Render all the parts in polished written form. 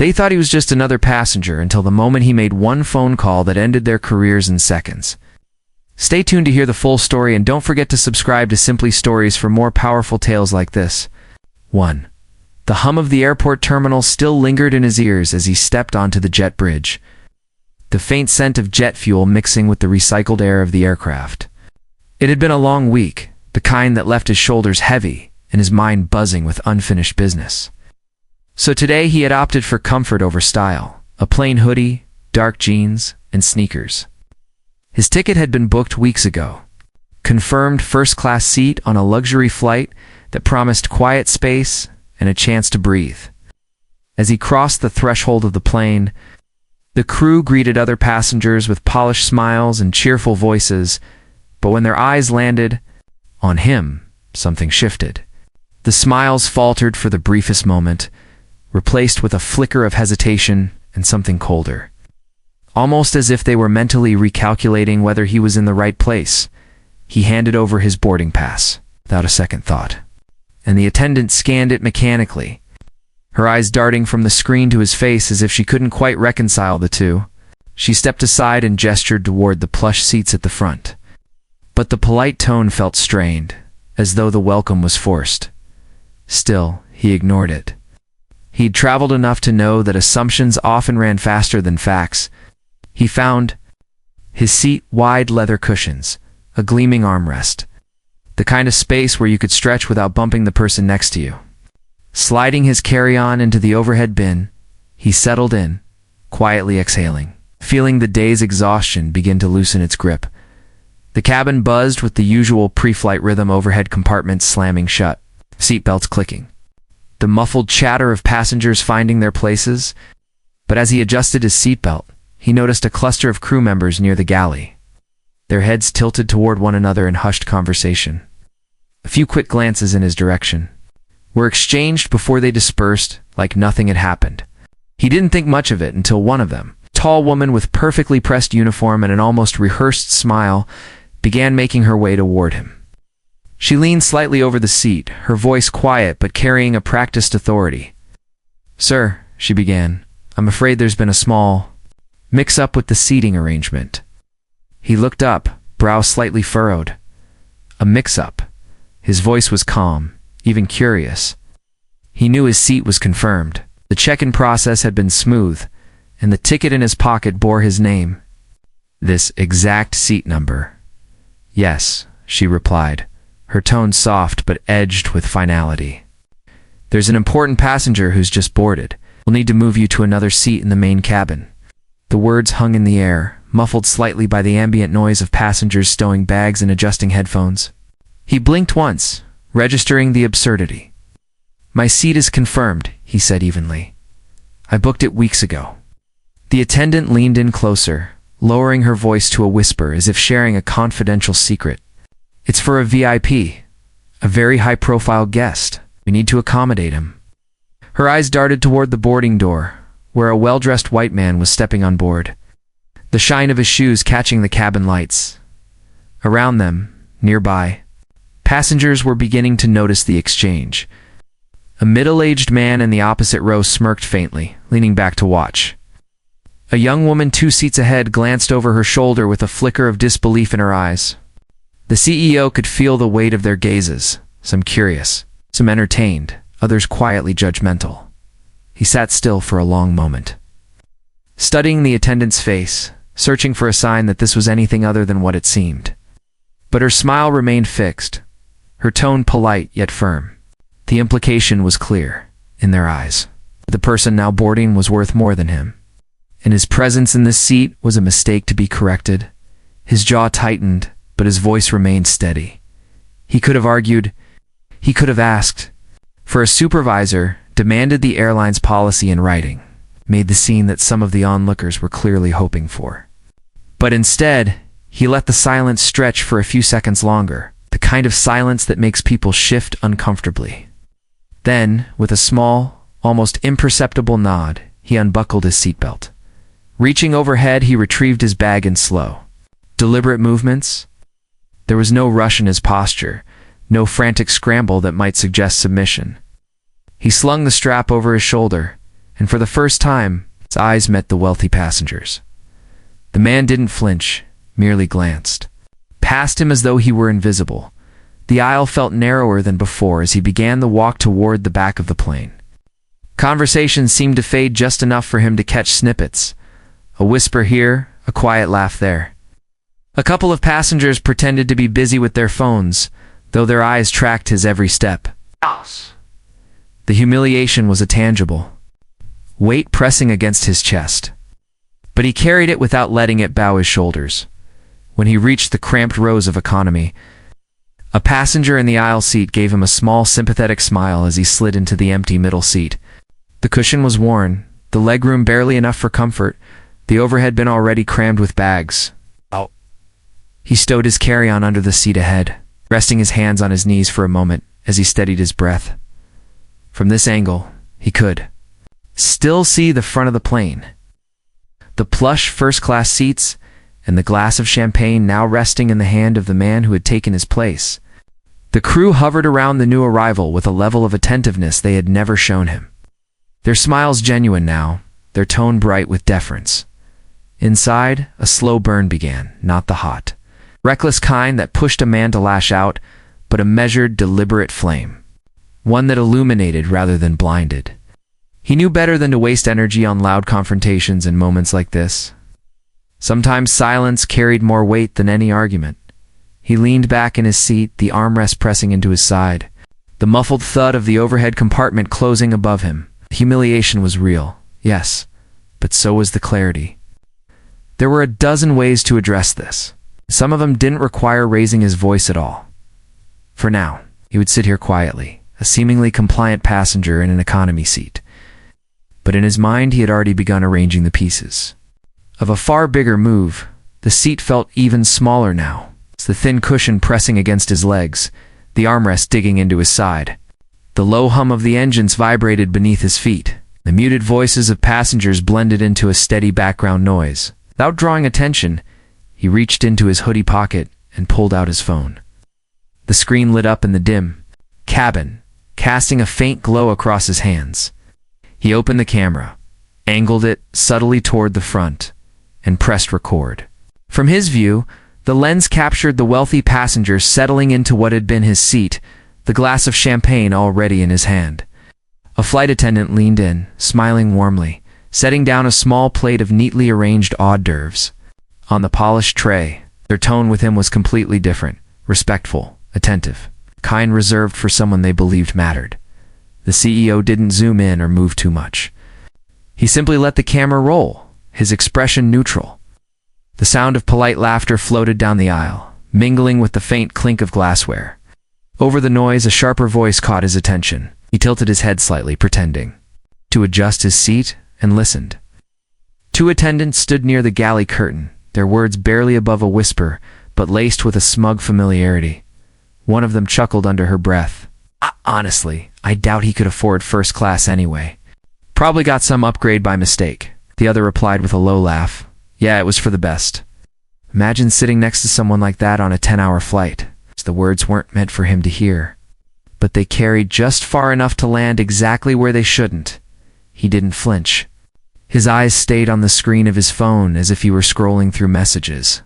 They thought he was just another passenger until the moment he made one phone call that ended their careers in seconds. Stay tuned to hear the full story, and don't forget to subscribe to Simply Stories for more powerful tales like this. 1. The hum of the airport terminal still lingered in his ears as he stepped onto the jet bridge, the faint scent of jet fuel mixing with the recycled air of the aircraft. It had been a long week, the kind that left his shoulders heavy and his mind buzzing with unfinished business. So today he had opted for comfort over style, a plain hoodie, dark jeans, and sneakers. His ticket had been booked weeks ago. Confirmed first-class seat on a luxury flight that promised quiet space and a chance to breathe. As he crossed the threshold of the plane, the crew greeted other passengers with polished smiles and cheerful voices, but when their eyes landed on him, something shifted. The smiles faltered for the briefest moment, replaced with a flicker of hesitation and something colder. Almost as if they were mentally recalculating whether he was in the right place, he handed over his boarding pass without a second thought, and the attendant scanned it mechanically, her eyes darting from the screen to his face as if she couldn't quite reconcile the two. She stepped aside and gestured toward the plush seats at the front. But the polite tone felt strained, as though the welcome was forced. Still, he ignored it. He'd traveled enough to know that assumptions often ran faster than facts. He found his seat wide leather cushions, a gleaming armrest, the kind of space where you could stretch without bumping the person next to you. Sliding his carry-on into the overhead bin, he settled in, quietly exhaling, feeling the day's exhaustion begin to loosen its grip. The cabin buzzed with the usual pre-flight rhythm, overhead compartments slamming shut, seatbelts clicking, the muffled chatter of passengers finding their places. But as he adjusted his seatbelt, he noticed a cluster of crew members near the galley, their heads tilted toward one another in hushed conversation. A few quick glances in his direction were exchanged before they dispersed like nothing had happened. He didn't think much of it until one of them, a tall woman with perfectly pressed uniform and an almost rehearsed smile, began making her way toward him. She leaned slightly over the seat, her voice quiet but carrying a practiced authority. "Sir," she began, "I'm afraid there's been a small mix-up with the seating arrangement." He looked up, brow slightly furrowed. A mix-up. His voice was calm, even curious. He knew his seat was confirmed. The check-in process had been smooth, and the ticket in his pocket bore his name. This exact seat number. "Yes," she replied, her tone soft but edged with finality. "There's an important passenger who's just boarded. We'll need to move you to another seat in the main cabin." The words hung in the air, muffled slightly by the ambient noise of passengers stowing bags and adjusting headphones. He blinked once, registering the absurdity. "My seat is confirmed," he said evenly. "I booked it weeks ago." The attendant leaned in closer, lowering her voice to a whisper as if sharing a confidential secret. "It's for a VIP, a very high-profile guest. We need to accommodate him." Her eyes darted toward the boarding door, where a well-dressed white man was stepping on board, the shine of his shoes catching the cabin lights. Around them, nearby, passengers were beginning to notice the exchange. A middle-aged man in the opposite row smirked faintly, leaning back to watch. A young woman 2 seats ahead glanced over her shoulder with a flicker of disbelief in her eyes. The CEO could feel the weight of their gazes, some curious, some entertained, others quietly judgmental. He sat still for a long moment, studying the attendant's face, searching for a sign that this was anything other than what it seemed. But her smile remained fixed, her tone polite yet firm. The implication was clear, in their eyes. The person now boarding was worth more than him, and his presence in this seat was a mistake to be corrected. His jaw tightened, but his voice remained steady. He could have argued, he could have asked for a supervisor, demanded the airline's policy in writing, made the scene that some of the onlookers were clearly hoping for. But instead, he let the silence stretch for a few seconds longer, the kind of silence that makes people shift uncomfortably. Then, with a small, almost imperceptible nod, he unbuckled his seatbelt. Reaching overhead, he retrieved his bag in slow, deliberate movements. There was no rush in his posture, no frantic scramble that might suggest submission. He slung the strap over his shoulder, and for the first time, his eyes met the wealthy passenger's. The man didn't flinch, merely glanced past him as though he were invisible. The aisle felt narrower than before as he began the walk toward the back of the plane. Conversation seemed to fade just enough for him to catch snippets. A whisper here, a quiet laugh there. A couple of passengers pretended to be busy with their phones, though their eyes tracked his every step. The humiliation was a tangible weight pressing against his chest. But he carried it without letting it bow his shoulders. When he reached the cramped rows of economy, a passenger in the aisle seat gave him a small sympathetic smile as he slid into the empty middle seat. The cushion was worn, the legroom barely enough for comfort, the overhead bin already crammed with bags. He stowed his carry-on under the seat ahead, resting his hands on his knees for a moment as he steadied his breath. From this angle, he could still see the front of the plane. The plush first-class seats and the glass of champagne now resting in the hand of the man who had taken his place. The crew hovered around the new arrival with a level of attentiveness they had never shown him. Their smiles genuine now, their tone bright with deference. Inside, a slow burn began, not the hot, reckless kind that pushed a man to lash out, but a measured, deliberate flame. One that illuminated rather than blinded. He knew better than to waste energy on loud confrontations in moments like this. Sometimes silence carried more weight than any argument. He leaned back in his seat, the armrest pressing into his side. The muffled thud of the overhead compartment closing above him. Humiliation was real, yes, but so was the clarity. There were a dozen ways to address this. Some of them didn't require raising his voice at all. For now, he would sit here quietly, a seemingly compliant passenger in an economy seat. But in his mind, he had already begun arranging the pieces. Of a far bigger move, the seat felt even smaller now, the thin cushion pressing against his legs, the armrest digging into his side. The low hum of the engines vibrated beneath his feet. The muted voices of passengers blended into a steady background noise. Without drawing attention, he reached into his hoodie pocket and pulled out his phone. The screen lit up in the dim cabin, casting a faint glow across his hands. He opened the camera, angled it subtly toward the front, and pressed record. From his view, the lens captured the wealthy passenger settling into what had been his seat, the glass of champagne already in his hand. A flight attendant leaned in, smiling warmly, setting down a small plate of neatly arranged hors d'oeuvres. On the polished tray, their tone with him was completely different, respectful, attentive, kind reserved for someone they believed mattered. The CEO didn't zoom in or move too much. He simply let the camera roll, his expression neutral. The sound of polite laughter floated down the aisle, mingling with the faint clink of glassware. Over the noise, a sharper voice caught his attention. He tilted his head slightly, pretending to adjust his seat, and listened. Two attendants stood near the galley curtain, their words barely above a whisper, but laced with a smug familiarity. One of them chuckled under her breath. Honestly, I doubt he could afford first class anyway. Probably got some upgrade by mistake. The other replied with a low laugh. Yeah, it was for the best. Imagine sitting next to someone like that on a 10-hour flight. The words weren't meant for him to hear, but they carried just far enough to land exactly where they shouldn't. He didn't flinch. His eyes stayed on the screen of his phone as if he were scrolling through messages.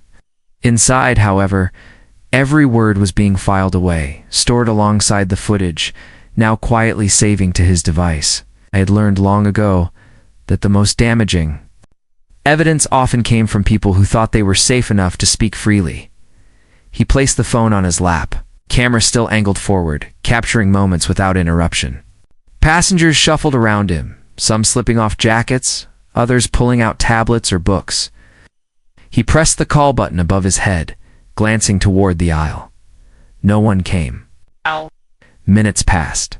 Inside, however, every word was being filed away, stored alongside the footage, now quietly saving to his device. I had learned long ago that the most damaging evidence often came from people who thought they were safe enough to speak freely. He placed the phone on his lap, camera still angled forward, capturing moments without interruption. Passengers shuffled around him, some slipping off jackets, others pulling out tablets or books. He pressed the call button above his head, glancing toward the aisle. No one came. Minutes passed.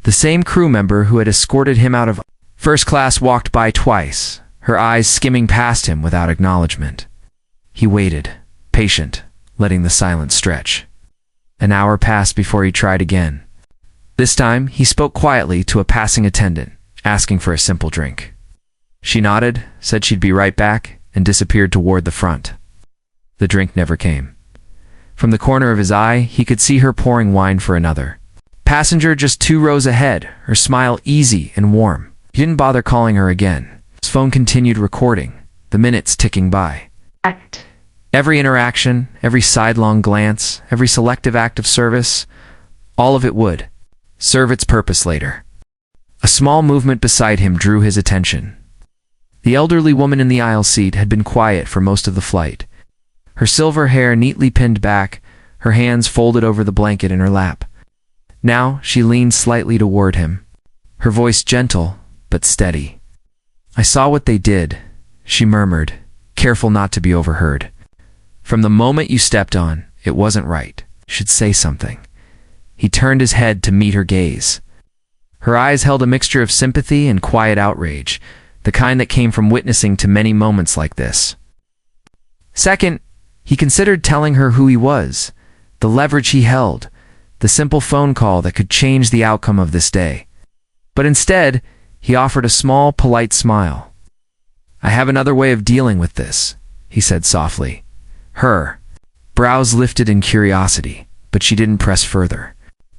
The same crew member who had escorted him out of first class walked by twice, her eyes skimming past him without acknowledgement. He waited, patient, letting the silence stretch. An hour passed before he tried again. This time, he spoke quietly to a passing attendant, asking for a simple drink. She nodded, said she'd be right back, and disappeared toward the front. The drink never came. From the corner of his eye, he could see her pouring wine for another. Passenger just 2 rows ahead, her smile easy and warm. He didn't bother calling her again. His phone continued recording, the minutes ticking by. Every interaction, every sidelong glance, every selective act of service, all of it would serve its purpose later. A small movement beside him drew his attention. The elderly woman in the aisle seat had been quiet for most of the flight. Her silver hair neatly pinned back, her hands folded over the blanket in her lap. Now she leaned slightly toward him, her voice gentle but steady. "I saw what they did," she murmured, careful not to be overheard. "From the moment you stepped on, it wasn't right. You should say something." He turned his head to meet her gaze. Her eyes held a mixture of sympathy and quiet outrage, the kind that came from witnessing to many moments like this. Second, he considered telling her who he was, the leverage he held, the simple phone call that could change the outcome of this day. But instead, he offered a small, polite smile. "I have another way of dealing with this," he said softly. Her brows lifted in curiosity, but she didn't press further.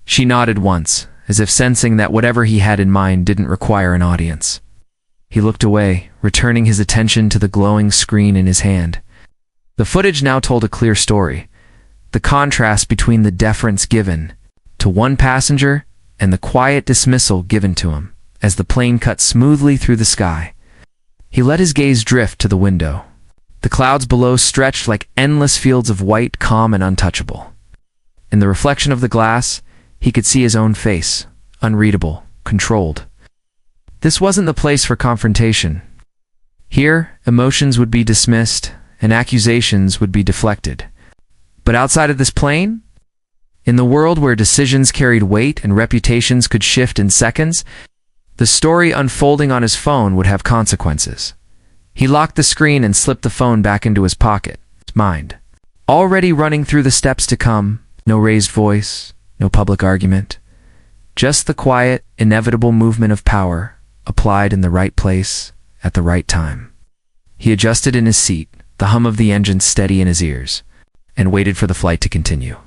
She nodded once, as if sensing that whatever he had in mind didn't require an audience. He looked away, returning his attention to the glowing screen in his hand. The footage now told a clear story. The contrast between the deference given to one passenger and the quiet dismissal given to him as the plane cut smoothly through the sky. He let his gaze drift to the window. The clouds below stretched like endless fields of white, calm and untouchable. In the reflection of the glass, he could see his own face, unreadable, controlled. This wasn't the place for confrontation. Here, emotions would be dismissed and accusations would be deflected. But outside of this plane, in the world where decisions carried weight and reputations could shift in seconds, the story unfolding on his phone would have consequences. He locked the screen and slipped the phone back into his pocket, his mind already running through the steps to come. No raised voice, no public argument, just the quiet, inevitable movement of power applied in the right place at the right time. He adjusted in his seat, the hum of the engine steady in his ears, and waited for the flight to continue.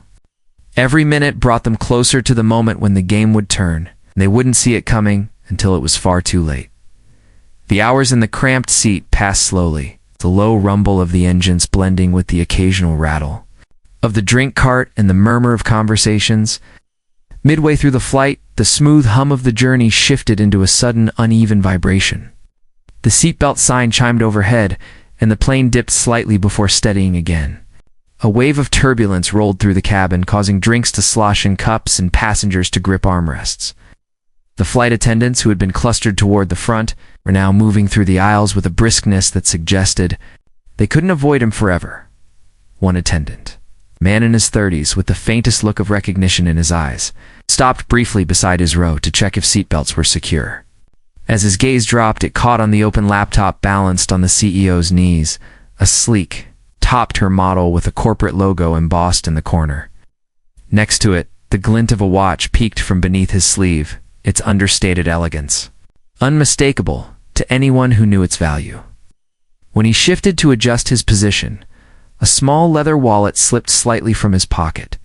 Every minute brought them closer to the moment when the game would turn, and they wouldn't see it coming until it was far too late. The hours in the cramped seat passed slowly, the low rumble of the engines blending with the occasional rattle of the drink cart and the murmur of conversations. Midway through the flight, the smooth hum of the journey shifted into a sudden, uneven vibration. The seatbelt sign chimed overhead, and the plane dipped slightly before steadying again. A wave of turbulence rolled through the cabin, causing drinks to slosh in cups and passengers to grip armrests. The flight attendants, who had been clustered toward the front, were now moving through the aisles with a briskness that suggested they couldn't avoid him forever. One attendant, a man in his 30s with the faintest look of recognition in his eyes, stopped briefly beside his row to check if seatbelts were secure. As his gaze dropped, it caught on the open laptop balanced on the CEO's knees, a sleek, top-tier model with a corporate logo embossed in the corner. Next to it, the glint of a watch peeked from beneath his sleeve, its understated elegance unmistakable to anyone who knew its value. When he shifted to adjust his position, a small leather wallet slipped slightly from his pocket,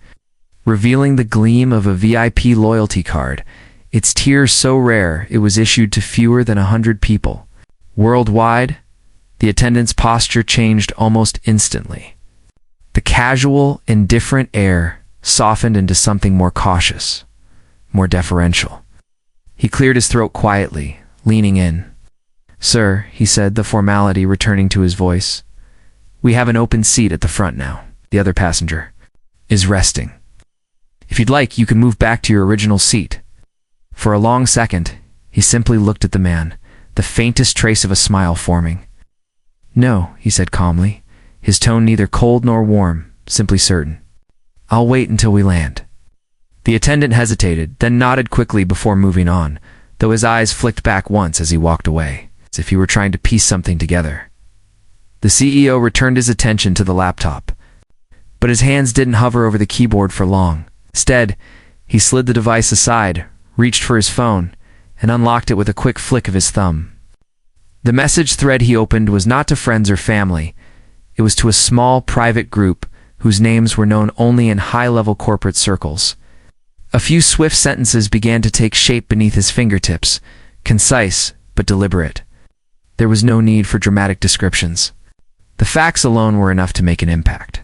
revealing the gleam of a VIP loyalty card, its tier so rare it was issued to fewer than 100 people. Worldwide, the attendant's posture changed almost instantly. The casual, indifferent air softened into something more cautious, more deferential. He cleared his throat quietly, leaning in. "Sir," he said, the formality returning to his voice, "we have an open seat at the front now. The other passenger is resting. If you'd like, you can move back to your original seat." For a long second, he simply looked at the man, the faintest trace of a smile forming. "No," he said calmly, his tone neither cold nor warm, simply certain. "I'll wait until we land." The attendant hesitated, then nodded quickly before moving on, though his eyes flicked back once as he walked away, as if he were trying to piece something together. The CEO returned his attention to the laptop, but his hands didn't hover over the keyboard for long. Instead, he slid the device aside, reached for his phone, and unlocked it with a quick flick of his thumb. The message thread he opened was not to friends or family. It was to a small, private group whose names were known only in high-level corporate circles. A few swift sentences began to take shape beneath his fingertips, concise, but deliberate. There was no need for dramatic descriptions. The facts alone were enough to make an impact.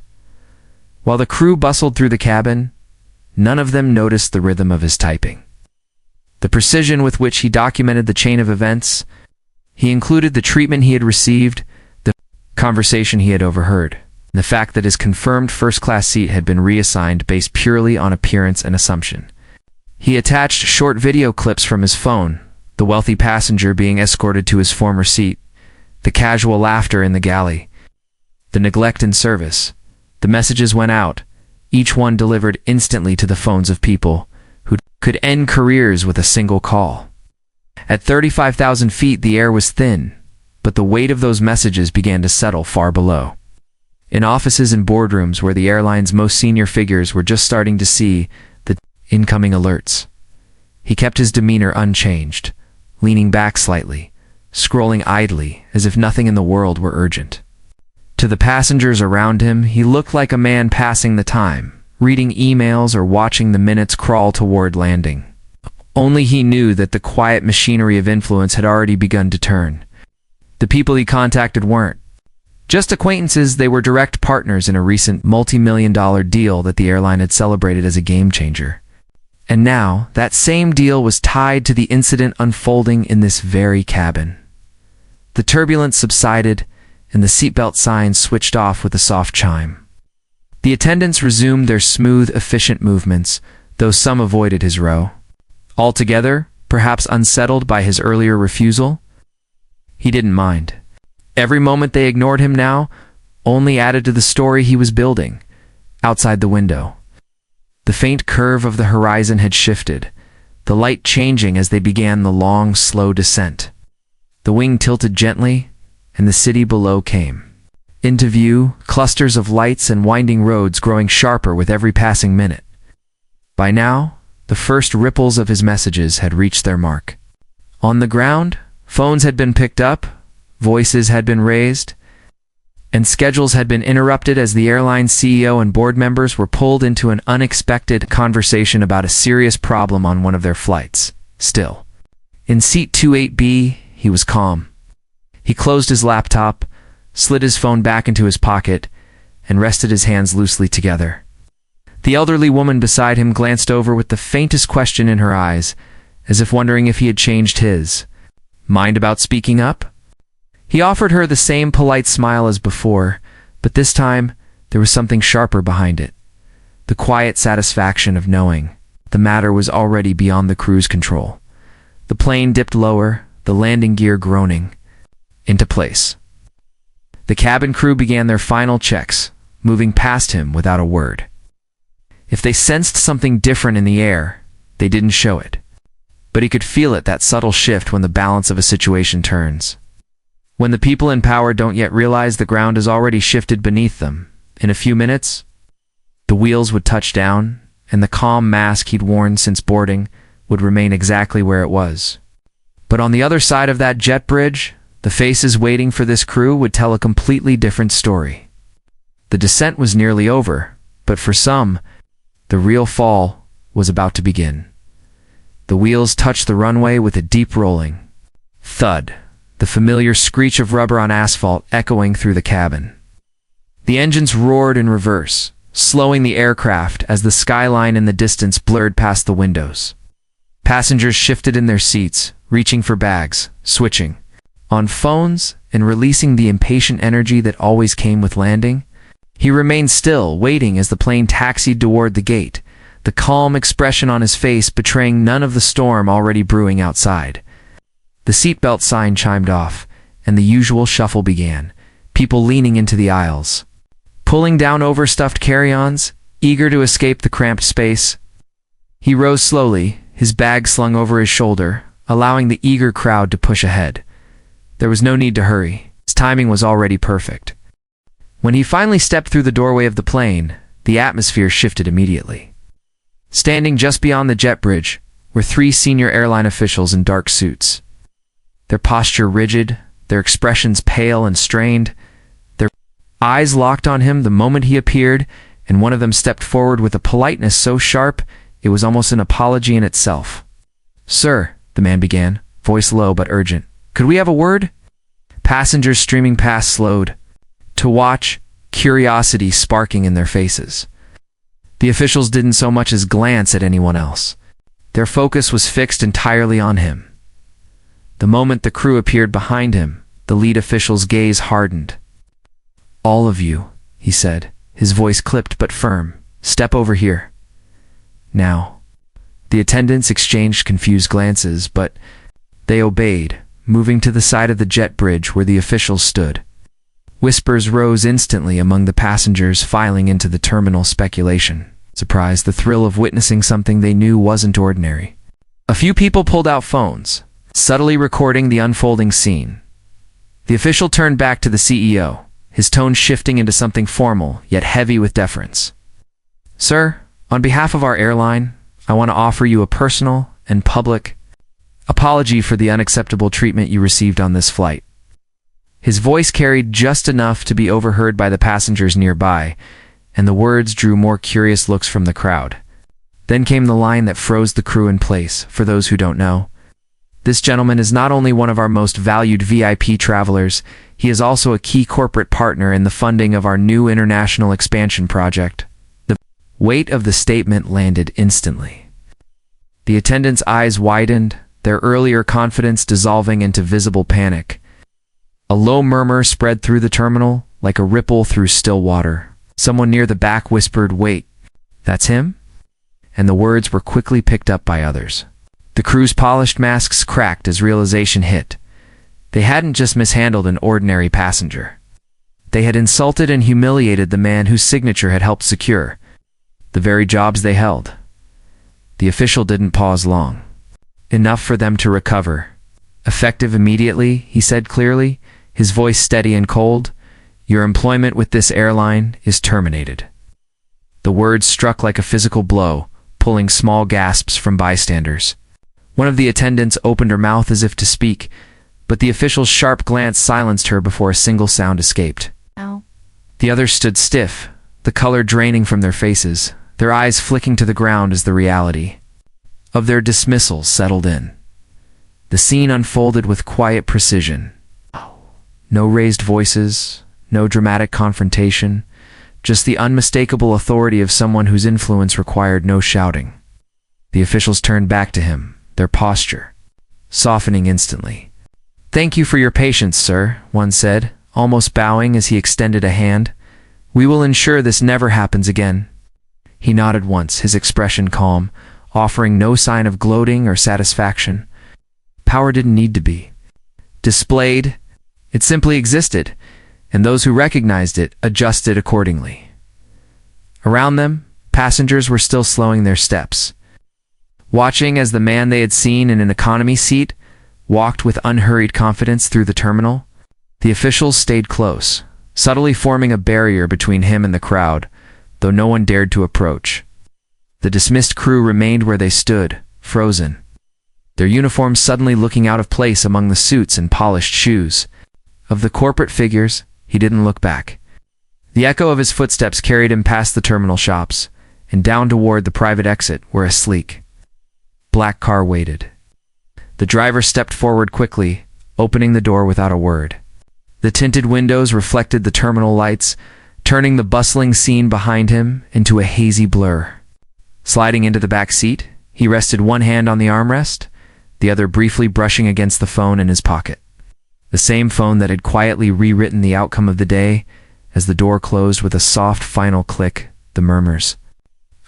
While the crew bustled through the cabin, none of them noticed the rhythm of his typing. The precision with which he documented the chain of events. He included the treatment he had received, the conversation he had overheard, and the fact that his confirmed first-class seat had been reassigned based purely on appearance and assumption. He attached short video clips from his phone, the wealthy passenger being escorted to his former seat, the casual laughter in the galley, the neglect in service. The messages went out, each one delivered instantly to the phones of people who could end careers with a single call. At 35,000 feet, the air was thin, but the weight of those messages began to settle far below. In offices and boardrooms where the airline's most senior figures were just starting to see the incoming alerts, he kept his demeanor unchanged, leaning back slightly, scrolling idly as if nothing in the world were urgent. To the passengers around him, he looked like a man passing the time, reading emails or watching the minutes crawl toward landing. Only he knew that the quiet machinery of influence had already begun to turn. The people he contacted weren't just acquaintances, they were direct partners in a recent multi-million-dollar deal that the airline had celebrated as a game-changer. And now, that same deal was tied to the incident unfolding in this very cabin. The turbulence subsided, and the seatbelt signs switched off with a soft chime. The attendants resumed their smooth, efficient movements, though some avoided his row. Altogether, perhaps unsettled by his earlier refusal, he didn't mind. Every moment they ignored him now only added to the story he was building. Outside the window, the faint curve of the horizon had shifted, the light changing as they began the long, slow descent. The wing tilted gently, and the city below came into view, clusters of lights and winding roads growing sharper with every passing minute. By now, the first ripples of his messages had reached their mark. On the ground, phones had been picked up, voices had been raised, and schedules had been interrupted as the airline's CEO and board members were pulled into an unexpected conversation about a serious problem on one of their flights. Still, in seat 28B, he was calm. He closed his laptop, slid his phone back into his pocket, and rested his hands loosely together. The elderly woman beside him glanced over with the faintest question in her eyes, as if wondering if he had changed his mind about speaking up. He offered her the same polite smile as before, but this time there was something sharper behind it. The quiet satisfaction of knowing the matter was already beyond the crew's control. The plane dipped lower, the landing gear groaning into place. The cabin crew began their final checks, moving past him without a word. If they sensed something different in the air, they didn't show it. But he could feel it, that subtle shift when the balance of a situation turns. When the people in power don't yet realize the ground has already shifted beneath them, in a few minutes, the wheels would touch down, and the calm mask he'd worn since boarding would remain exactly where it was. But on the other side of that jet bridge, the faces waiting for this crew would tell a completely different story. The descent was nearly over, but for some, the real fall was about to begin. The wheels touched the runway with a deep rolling thud, the familiar screech of rubber on asphalt echoing through the cabin. The engines roared in reverse, slowing the aircraft as the skyline in the distance blurred past the windows. Passengers shifted in their seats, reaching for bags, switching on phones, and releasing the impatient energy that always came with landing. He remained still, waiting as the plane taxied toward the gate, the calm expression on his face betraying none of the storm already brewing outside. The seatbelt sign chimed off, and the usual shuffle began, people leaning into the aisles, pulling down overstuffed carry-ons, eager to escape the cramped space. He rose slowly, his bag slung over his shoulder, allowing the eager crowd to push ahead. There was no need to hurry. His timing was already perfect. When he finally stepped through the doorway of the plane, the atmosphere shifted immediately. Standing just beyond the jet bridge were 3 senior airline officials in dark suits. Their posture rigid, their expressions pale and strained, their eyes locked on him the moment he appeared, and one of them stepped forward with a politeness so sharp it was almost an apology in itself. "Sir," the man began, voice low but urgent, Could we have a word? Passengers streaming past slowed to watch, curiosity sparking in their faces. The officials didn't so much as glance at anyone else. Their focus was fixed entirely on him. The moment the crew appeared behind him, the lead official's gaze hardened. "All of you," he said, his voice clipped but firm, "step over here. Now." The attendants exchanged confused glances, but they obeyed, moving to the side of the jet bridge where the officials stood. Whispers rose instantly among the passengers filing into the terminal. Speculation, surprise, the thrill of witnessing something they knew wasn't ordinary. A few people pulled out phones, subtly recording the unfolding scene. The official turned back to the CEO, his tone shifting into something formal, yet heavy with deference. "Sir, on behalf of our airline, I want to offer you a personal and public apology for the unacceptable treatment you received on this flight." His voice carried just enough to be overheard by the passengers nearby, and the words drew more curious looks from the crowd. Then came the line that froze the crew in place. "For those who don't know, this gentleman is not only one of our most valued VIP travelers, he is also a key corporate partner in the funding of our new international expansion project." The weight of the statement landed instantly. The attendants' eyes widened, their earlier confidence dissolving into visible panic. A low murmur spread through the terminal, like a ripple through still water. Someone near the back whispered, "Wait, that's him?" And the words were quickly picked up by others. The crew's polished masks cracked as realization hit. They hadn't just mishandled an ordinary passenger. They had insulted and humiliated the man whose signature had helped secure the very jobs they held. The official didn't pause long. Enough for them to recover. "Effective immediately," he said clearly, his voice steady and cold. "Your employment with this airline is terminated." The words struck like a physical blow, pulling small gasps from bystanders. One of the attendants opened her mouth as if to speak, but the official's sharp glance silenced her before a single sound escaped. Ow. The others stood stiff, the color draining from their faces, their eyes flicking to the ground as the reality of their dismissal settled in. The scene unfolded with quiet precision. No raised voices, no dramatic confrontation, just the unmistakable authority of someone whose influence required no shouting. The officials turned back to him, their posture softening instantly. "Thank you for your patience, sir," one said, almost bowing as he extended a hand. "We will ensure this never happens again." He nodded once, his expression calm, offering no sign of gloating or satisfaction. Power didn't need to be displayed. It simply existed, and those who recognized it adjusted accordingly. Around them, passengers were still slowing their steps, watching as the man they had seen in an economy seat walked with unhurried confidence through the terminal. The officials stayed close, subtly forming a barrier between him and the crowd, though no one dared to approach. The dismissed crew remained where they stood, frozen, their uniforms suddenly looking out of place among the suits and polished shoes of the corporate figures. He didn't look back. The echo of his footsteps carried him past the terminal shops and down toward the private exit where a sleek black car waited. The driver stepped forward quickly, opening the door without a word. The tinted windows reflected the terminal lights, turning the bustling scene behind him into a hazy blur. Sliding into the back seat, he rested one hand on the armrest, the other briefly brushing against the phone in his pocket. The same phone that had quietly rewritten the outcome of the day. As the door closed with a soft final click, the murmurs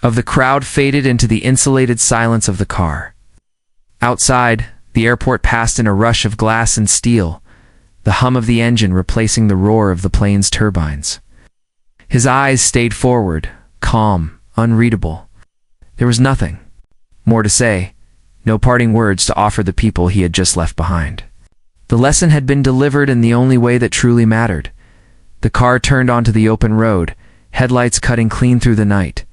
of the crowd faded into the insulated silence of the car. Outside, the airport passed in a rush of glass and steel, the hum of the engine replacing the roar of the plane's turbines. His eyes stayed forward, calm, unreadable. There was nothing more to say, no parting words to offer the people he had just left behind. The lesson had been delivered in the only way that truly mattered. The car turned onto the open road, headlights cutting clean through the night.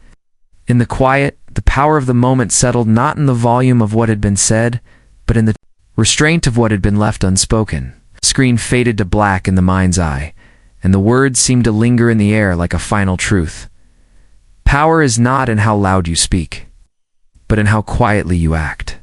In the quiet, the power of the moment settled not in the volume of what had been said, but in the restraint of what had been left unspoken. The screen faded to black in the mind's eye, and the words seemed to linger in the air like a final truth. Power is not in how loud you speak, but in how quietly you act.